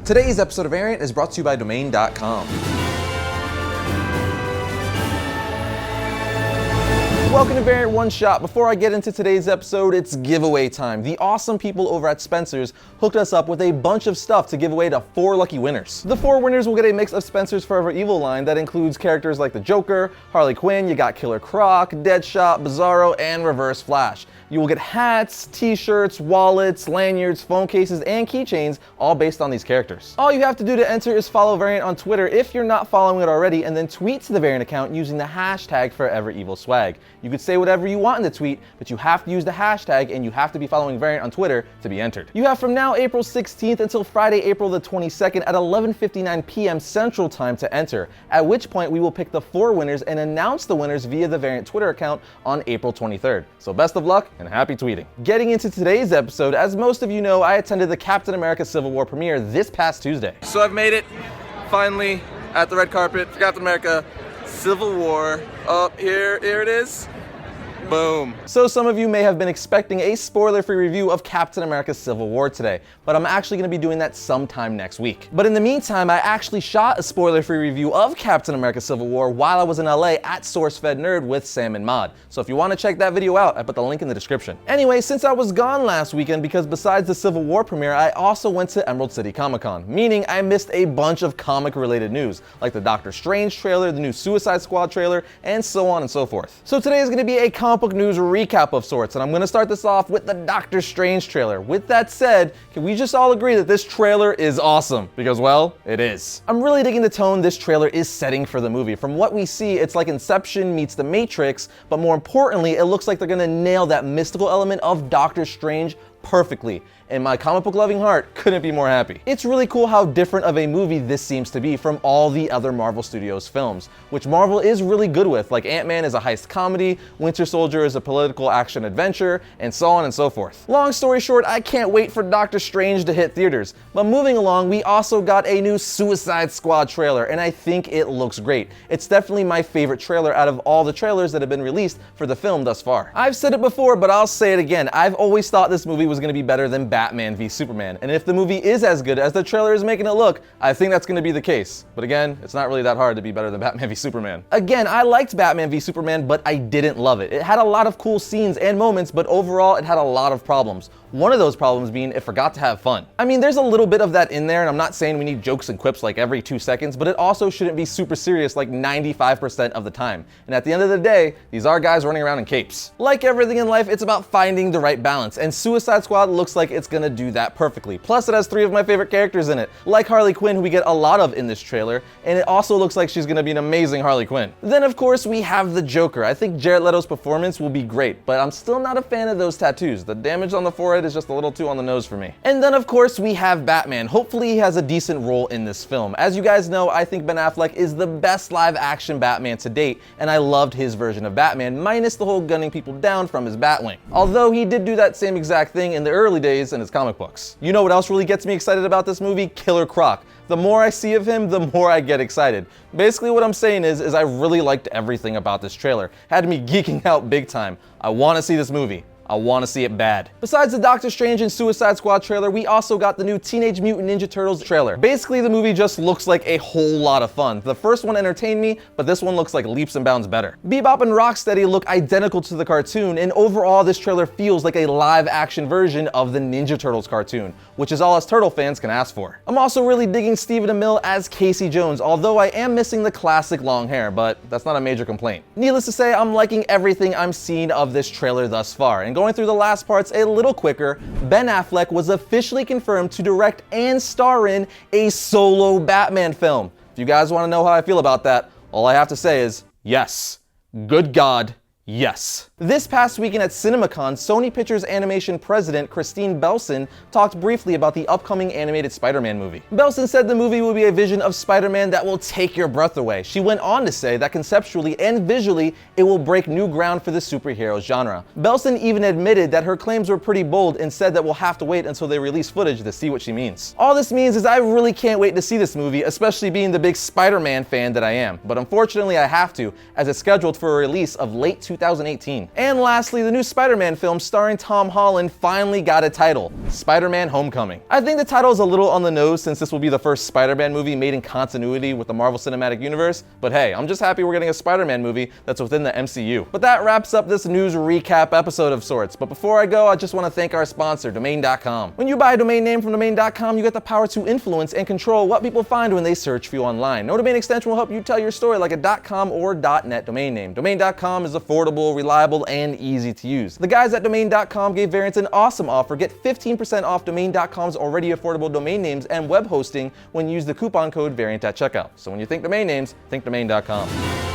Today's episode of Variant is brought to you by Domain.com. Welcome to Variant One Shot. Before I get into today's episode, it's giveaway time. The awesome people over at Spencer's hooked us up with a bunch of stuff to give away to 4 lucky winners. The 4 winners will get a mix of Spencer's Forever Evil line that includes characters like the Joker, Harley Quinn, you got Killer Croc, Deadshot, Bizarro, and Reverse Flash. You will get hats, t-shirts, wallets, lanyards, phone cases, and keychains, all based on these characters. All you have to do to enter is follow Variant on Twitter if you're not following it already, and then tweet to the Variant account using the hashtag #ForeverEvilSwag. You could say whatever you want in the tweet, but you have to use the hashtag and you have to be following Variant on Twitter to be entered. You have from now April 16th until Friday, April the 22nd at 11:59 p.m. Central Time to enter, at which point we will pick the 4 winners and announce the winners via the Variant Twitter account on April 23rd. So best of luck and happy tweeting. Getting into today's episode, as most of you know, I attended the Captain America Civil War premiere this past Tuesday. So I've made it, finally, at the red carpet for Captain America Civil War. Oh, here it is. Boom. So some of you may have been expecting a spoiler-free review of Captain America Civil War today, but I'm actually going to be doing that sometime next week. But in the meantime, I actually shot a spoiler-free review of Captain America Civil War while I was in LA at SouceFed Nerd with Sam and Mod. So if you want to check that video out, I put the link in the description. Anyway, since I was gone last weekend because besides the Civil War premiere, I also went to Emerald City Comic Con, meaning I missed a bunch of comic-related news, like the Doctor Strange trailer, the new Suicide Squad trailer, and so on and so forth. So today is going to be a comic book news recap of sorts, and I'm going to start this off with the Doctor Strange trailer. With that said, can we just all agree that this trailer is awesome? Because, well, it is. I'm really digging the tone this trailer is setting for the movie. From what we see, it's like Inception meets The Matrix, but more importantly, it looks like they're going to nail that mystical element of Doctor Strange perfectly, and my comic book loving heart couldn't be more happy. It's really cool how different of a movie this seems to be from all the other Marvel Studios films, which Marvel is really good with, like Ant-Man is a heist comedy, Winter Soldier is a political action adventure, and so on and so forth. Long story short, I can't wait for Doctor Strange to hit theaters. But moving along, we also got a new Suicide Squad trailer, and I think it looks great. It's definitely my favorite trailer out of all the trailers that have been released for the film thus far. I've said it before, but I'll say it again. I've always thought this movie was going to be better than Batman v Superman, and if the movie is as good as the trailer is making it look, I think that's going to be the case. But again, it's not really that hard to be better than Batman v Superman. Again, I liked Batman v Superman, but I didn't love it. It had a lot of cool scenes and moments, but overall it had a lot of problems. One of those problems being it forgot to have fun. I mean, there's a little bit of that in there, and I'm not saying we need jokes and quips like every 2 seconds, but it also shouldn't be super serious like 95% of the time. And at the end of the day, these are guys running around in capes. Like everything in life, it's about finding the right balance, and Suicide Squad looks like it's gonna do that perfectly. Plus, it has 3 of my favorite characters in it, like Harley Quinn, who we get a lot of in this trailer, and it also looks like she's gonna be an amazing Harley Quinn. Then, of course, we have the Joker. I think Jared Leto's performance will be great, but I'm still not a fan of those tattoos. The damage on the forehead is just a little too on the nose for me. And then, of course, we have Batman. Hopefully, he has a decent role in this film. As you guys know, I think Ben Affleck is the best live-action Batman to date, and I loved his version of Batman, minus the whole gunning people down from his Batwing. Although he did do that same exact thing in the early days in his comic books. You know what else really gets me excited about this movie? Killer Croc. The more I see of him, the more I get excited. Basically what I'm saying is I really liked everything about this trailer. Had me geeking out big time. I want to see this movie. I want to see it bad. Besides the Doctor Strange and Suicide Squad trailer, we also got the new Teenage Mutant Ninja Turtles trailer. Basically, the movie just looks like a whole lot of fun. The first one entertained me, but this one looks like leaps and bounds better. Bebop and Rocksteady look identical to the cartoon, and overall, this trailer feels like a live-action version of the Ninja Turtles cartoon, which is all us Turtle fans can ask for. I'm also really digging Stephen Amell as Casey Jones, although I am missing the classic long hair, but that's not a major complaint. Needless to say, I'm liking everything I'm seeing of this trailer thus far, and going through the last parts a little quicker, Ben Affleck was officially confirmed to direct and star in a solo Batman film. If you guys want to know how I feel about that, all I have to say is yes. Good God, yes. This past weekend at CinemaCon, Sony Pictures Animation president Christine Belson talked briefly about the upcoming animated Spider-Man movie. Belson said the movie will be a vision of Spider-Man that will take your breath away. She went on to say that conceptually and visually, it will break new ground for the superhero genre. Belson even admitted that her claims were pretty bold and said that we'll have to wait until they release footage to see what she means. All this means is I really can't wait to see this movie, especially being the big Spider-Man fan that I am. But unfortunately I have to, as it's scheduled for a release of late 2018. And lastly, the new Spider-Man film starring Tom Holland finally got a title, Spider-Man Homecoming. I think the title is a little on the nose since this will be the first Spider-Man movie made in continuity with the Marvel Cinematic Universe, but hey, I'm just happy we're getting a Spider-Man movie that's within the MCU. But that wraps up this news recap episode of sorts. But before I go, I just want to thank our sponsor, Domain.com. When you buy a domain name from Domain.com, you get the power to influence and control what people find when they search for you online. No domain extension will help you tell your story like a .com or .net domain name. Domain.com is affordable, reliable, and easy to use. The guys at Domain.com gave Variant an awesome offer. Get 15% off Domain.com's already affordable domain names and web hosting when you use the coupon code Variant at checkout. So when you think domain names, think Domain.com.